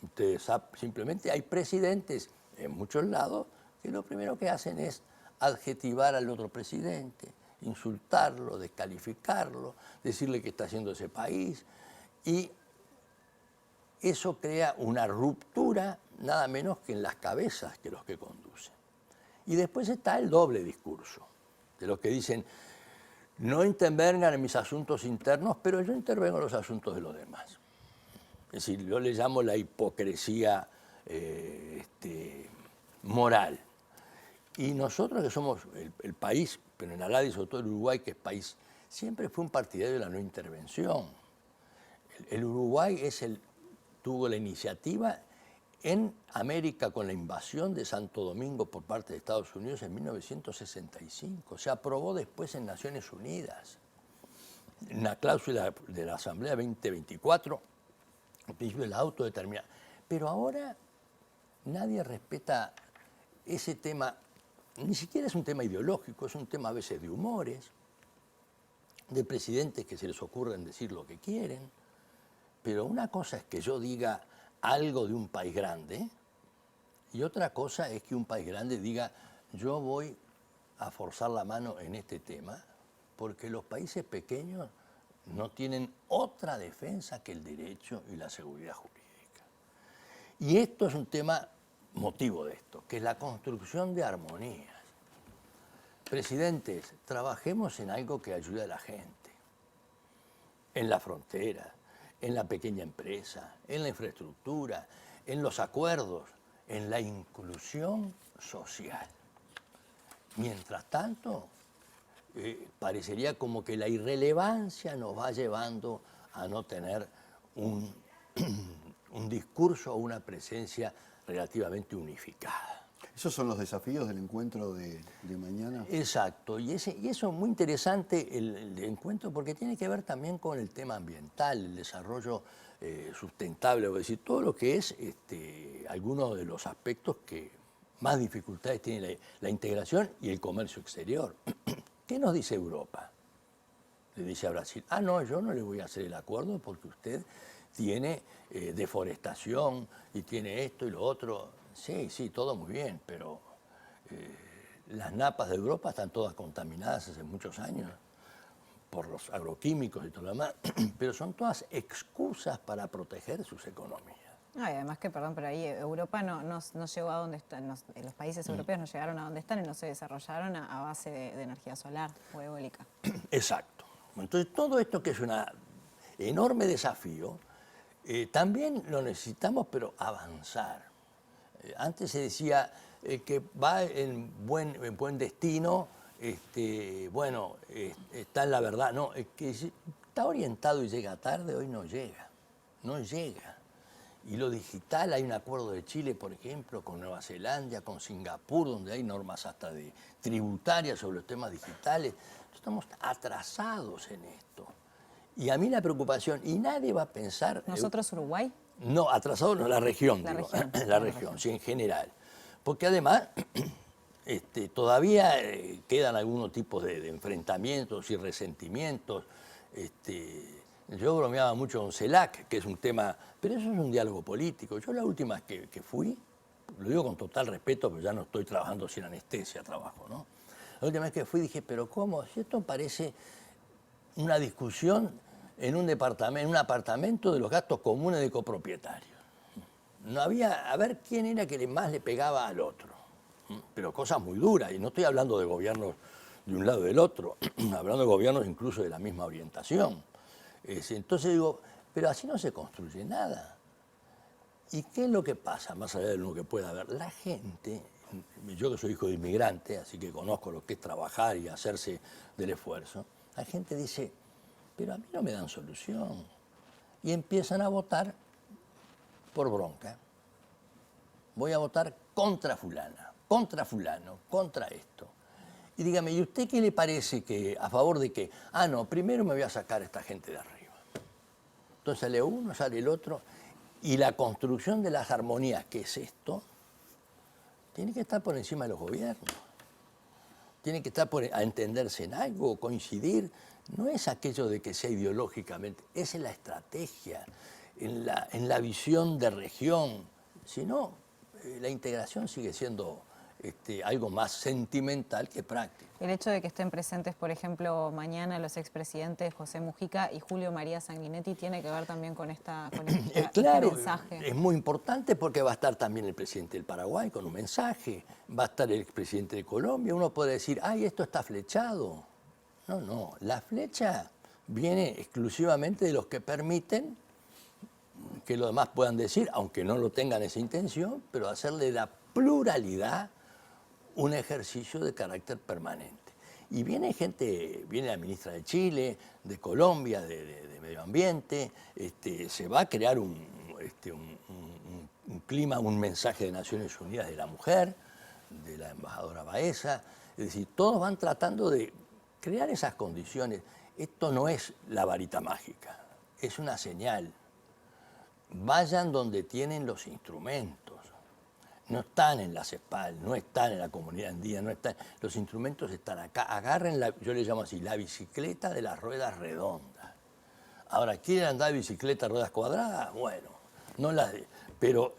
ustedes saben, simplemente hay presidentes en muchos lados que lo primero que hacen es adjetivar al otro presidente, insultarlo, descalificarlo, decirle qué está haciendo ese país. Y eso crea una ruptura nada menos que en las cabezas que los que conducen. Y después está el doble discurso, de los que dicen, no intervengan en mis asuntos internos, pero yo intervengo en los asuntos de los demás. Es decir, yo le llamo la hipocresía moral. Y nosotros que somos el país, pero en Aladi, sobre todo el Uruguay, que es país, siempre fue un partidario de la no intervención. El Uruguay tuvo la iniciativa en América con la invasión de Santo Domingo por parte de Estados Unidos en 1965. Se aprobó después en Naciones Unidas. Una cláusula de la Asamblea 2024, el principio de la autodeterminación. Pero ahora nadie respeta ese tema. Ni siquiera es un tema ideológico, es un tema a veces de humores, de presidentes que se les ocurren decir lo que quieren. Pero una cosa es que yo diga algo de un país grande y otra cosa es que un país grande diga yo voy a forzar la mano en este tema porque los países pequeños no tienen otra defensa que el derecho y la seguridad jurídica. Y esto es un tema motivo de esto, que es la construcción de armonías. Presidentes, trabajemos en algo que ayude a la gente, en la frontera, en la pequeña empresa, en la infraestructura, en los acuerdos, en la inclusión social. Mientras tanto, parecería como que la irrelevancia nos va llevando a no tener un discurso o una presencia relativamente unificada. Esos son los desafíos del encuentro de mañana. Exacto, y eso es muy interesante el encuentro porque tiene que ver también con el tema ambiental, el desarrollo sustentable, es decir, todo lo que es algunos de los aspectos que más dificultades tiene la integración y el comercio exterior. ¿Qué nos dice Europa? Le dice a Brasil, no, yo no le voy a hacer el acuerdo porque usted tiene deforestación y tiene esto y lo otro. Sí, todo muy bien, pero las napas de Europa están todas contaminadas hace muchos años por los agroquímicos y todo lo demás, pero son todas excusas para proteger sus economías. Y además que, perdón, pero ahí Europa no llegó a donde están, los países europeos no llegaron a donde están y no se desarrollaron a base de energía solar o eólica. Exacto. Entonces, todo esto que es un enorme desafío, también lo necesitamos, pero avanzar. Antes se decía que va en buen destino, está en la verdad. No, es que está orientado y llega tarde, hoy no llega. Y lo digital, hay un acuerdo de Chile, por ejemplo, con Nueva Zelanda, con Singapur, donde hay normas hasta tributarias sobre los temas digitales. Estamos atrasados en esto. Y a mí la preocupación, y nadie va a pensar... ¿Nosotros, Uruguay? No, atrasado no, la región, la región, sí, en general. Porque además todavía quedan algunos tipos de enfrentamientos y resentimientos. Yo bromeaba mucho con CELAC, que es un tema, pero eso es un diálogo político. Yo la última vez que fui, lo digo con total respeto, pero ya no estoy trabajando sin anestesia, trabajo, ¿no? La última vez que fui dije, pero ¿cómo? Si esto parece una discusión en un apartamento de los gastos comunes de copropietarios. No había, a ver quién era que más le pegaba al otro. Pero cosas muy duras, y no estoy hablando de gobiernos de un lado o del otro, hablando de gobiernos incluso de la misma orientación. Entonces digo, pero así no se construye nada. ¿Y qué es lo que pasa, más allá de lo que pueda haber? La gente, yo que soy hijo de inmigrante, así que conozco lo que es trabajar y hacerse del esfuerzo, la gente dice, pero a mí no me dan solución. Y empiezan a votar por bronca. Voy a votar contra fulana, contra fulano, contra esto. Y dígame, ¿y usted qué le parece que, a favor de qué? No, primero me voy a sacar a esta gente de arriba. Entonces sale uno, sale el otro, y la construcción de las armonías, ¿qué es esto? Tiene que estar por encima de los gobiernos. Tiene que estar a entenderse en algo, coincidir. No es aquello de que sea ideológicamente, es en la estrategia, en la visión de región. Si no, la integración sigue siendo algo más sentimental que práctico. El hecho de que estén presentes, por ejemplo, mañana los expresidentes José Mujica y Julio María Sanguinetti tiene que ver también con claro, este mensaje. Es muy importante porque va a estar también el presidente del Paraguay con un mensaje, va a estar el expresidente de Colombia. Uno puede decir, esto está flechado. No, la flecha viene exclusivamente de los que permiten que los demás puedan decir, aunque no lo tengan esa intención, pero hacerle la pluralidad un ejercicio de carácter permanente. Y viene la ministra de Chile, de Colombia, de Medio Ambiente, se va a crear un clima, un mensaje de Naciones Unidas de la mujer, de la embajadora Baeza, es decir, todos van tratando de crear esas condiciones. Esto no es la varita mágica, es una señal. Vayan donde tienen los instrumentos. No están en la CEPAL, no están en la comunidad andina, no están. Los instrumentos están acá. Agarren, yo le llamo así, la bicicleta de las ruedas redondas. Ahora, ¿quieren andar de bicicleta ruedas cuadradas? Bueno, pero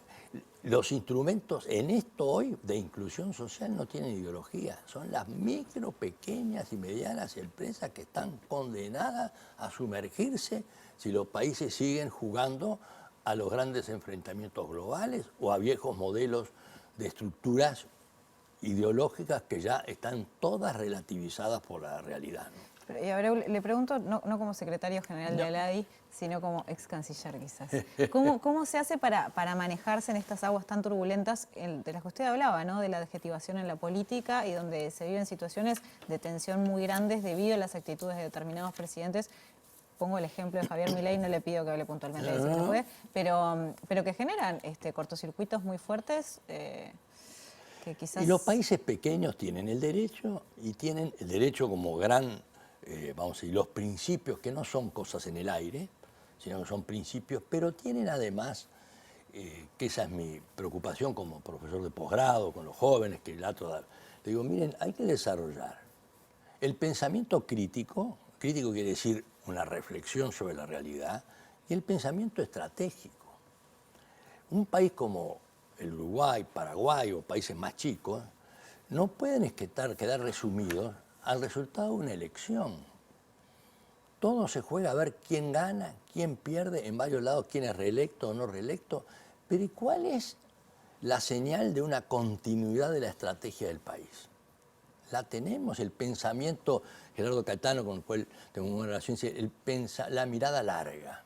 los instrumentos en esto hoy de inclusión social no tienen ideología. Son las micro, pequeñas y medianas empresas que están condenadas a sumergirse si los países siguen jugando a los grandes enfrentamientos globales o a viejos modelos de estructuras ideológicas que ya están todas relativizadas por la realidad, ¿no? Y Abreu, le pregunto, no como secretario general de ALADI, sino como ex canciller quizás. ¿Cómo se hace para manejarse en estas aguas tan turbulentas de las que usted hablaba, ¿no? De la adjetivación en la política y donde se viven situaciones de tensión muy grandes debido a las actitudes de determinados presidentes? Pongo el ejemplo de Javier Milei, no le pido que hable puntualmente de eso, pero que generan cortocircuitos muy fuertes. que quizás... Y los países pequeños tienen el derecho, y tienen el derecho como gran, vamos a decir, los principios, que no son cosas en el aire, sino que son principios, pero tienen además, que esa es mi preocupación como profesor de posgrado, con los jóvenes, que le digo, miren, hay que desarrollar el pensamiento crítico. Crítico quiere decir una reflexión sobre la realidad, y el pensamiento estratégico. Un país como el Uruguay, Paraguay o países más chicos no pueden quedar resumidos al resultado de una elección. Todo se juega a ver quién gana, quién pierde, en varios lados quién es reelecto o no reelecto. Pero ¿y cuál es la señal de una continuidad de la estrategia del país? La tenemos, el pensamiento, Gerardo Caetano, con el cual tengo una relación, dice, la mirada larga.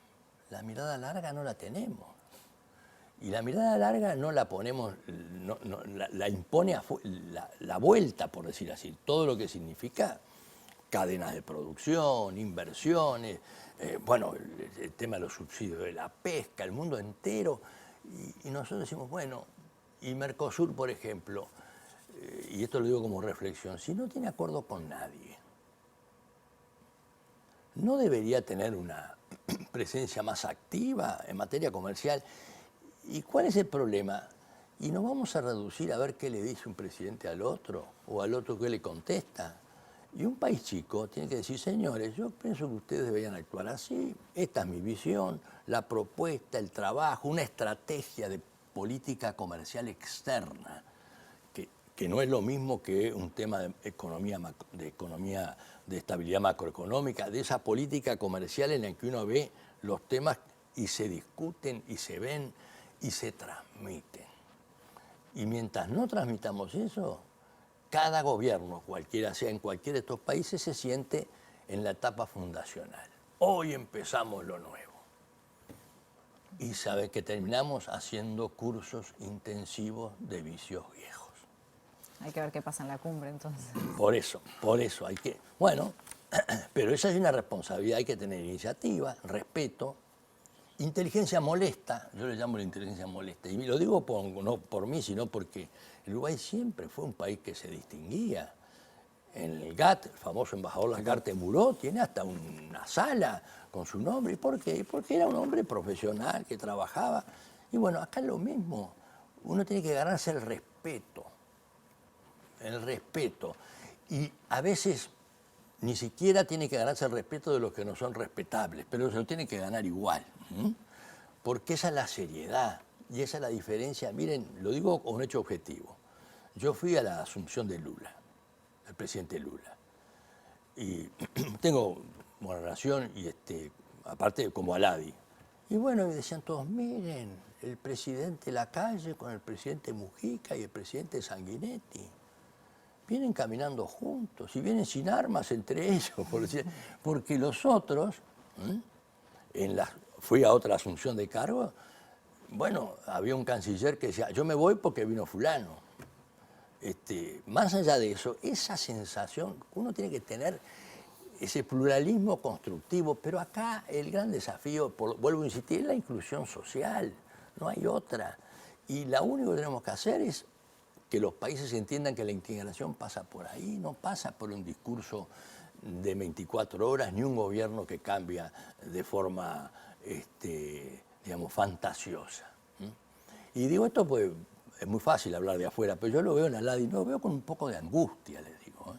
La mirada larga no la tenemos. Y la mirada larga no la ponemos, la impone la vuelta, por decir así. Todo lo que significa cadenas de producción, inversiones, bueno, el tema de los subsidios de la pesca, el mundo entero. Y nosotros decimos, bueno, y Mercosur, por ejemplo, y esto lo digo como reflexión, si no tiene acuerdo con nadie, ¿no debería tener una presencia más activa en materia comercial? ¿Y cuál es el problema? Y nos vamos a reducir a ver qué le dice un presidente al otro, o al otro qué le contesta. Y un país chico tiene que decir, señores, yo pienso que ustedes deberían actuar así, esta es mi visión, la propuesta, el trabajo, una estrategia de política comercial externa, que no es lo mismo que un tema de economía, de estabilidad macroeconómica, de esa política comercial en la que uno ve los temas y se discuten y se ven y se transmiten. Y mientras no transmitamos eso, cada gobierno, cualquiera sea en cualquiera de estos países, se siente en la etapa fundacional. Hoy empezamos lo nuevo. Y sabe que terminamos haciendo cursos intensivos de vicios viejos. Hay que ver qué pasa en la cumbre, entonces. Por eso hay que... Bueno, pero esa es una responsabilidad, hay que tener iniciativa, respeto, inteligencia molesta, yo le llamo la inteligencia molesta, y lo digo no por mí, sino porque el Uruguay siempre fue un país que se distinguía. En el GATT, el famoso embajador Lacarte Muró, tiene hasta una sala con su nombre. ¿Y por qué? Porque era un hombre profesional que trabajaba. Y bueno, acá es lo mismo. Uno tiene que ganarse el respeto. El respeto. Y a veces ni siquiera tiene que ganarse el respeto de los que no son respetables, pero se lo tiene que ganar igual. Porque esa es la seriedad y esa es la diferencia. Miren, lo digo con un hecho objetivo. Yo fui a la asunción de Lula, del presidente Lula. Y tengo buena relación, y aparte como Aladi. Y bueno, me decían todos, miren, el presidente Lacalle con el presidente Mujica y el presidente Sanguinetti. Vienen caminando juntos y vienen sin armas entre ellos, porque los otros, fui a otra asunción de cargo, bueno, había un canciller que decía, yo me voy porque vino fulano. Más allá de eso, esa sensación, uno tiene que tener ese pluralismo constructivo, pero acá el gran desafío, vuelvo a insistir, es la inclusión social, no hay otra. Y lo único que tenemos que hacer es que los países entiendan que la integración pasa por ahí, no pasa por un discurso de 24 horas, ni un gobierno que cambia de forma, digamos, fantasiosa. Y digo esto pues es muy fácil hablar de afuera, pero yo lo veo en Aladi, lo veo con un poco de angustia, les digo.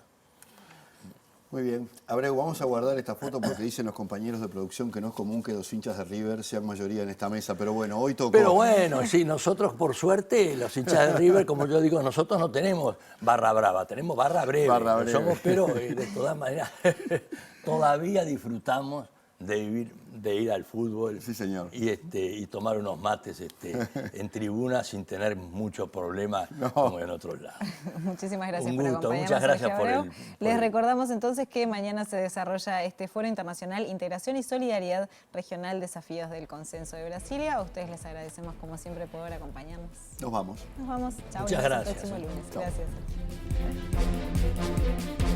Muy bien. Abreu, vamos a guardar esta foto porque dicen los compañeros de producción que no es común que 2 hinchas de River sean mayoría en esta mesa, pero bueno, hoy tocó. Pero bueno, sí, nosotros por suerte, los hinchas de River, como yo digo, nosotros no tenemos barra brava, tenemos barra breve. Barra breve. Somos, pero de todas maneras, todavía disfrutamos de ir al fútbol, sí, señor, y tomar unos mates en tribuna sin tener mucho problema como en otros lados. Muchísimas gracias Un por gusto, acompañarnos. muchas gracias por el... Les recordamos entonces que mañana se desarrolla este Foro Internacional Integración y Solidaridad Regional Desafíos del Consenso de Brasilia. A ustedes les agradecemos como siempre por acompañarnos. Nos vamos. Nos vamos. Chao. Muchas gracias. Hasta el próximo lunes. Chao. Gracias.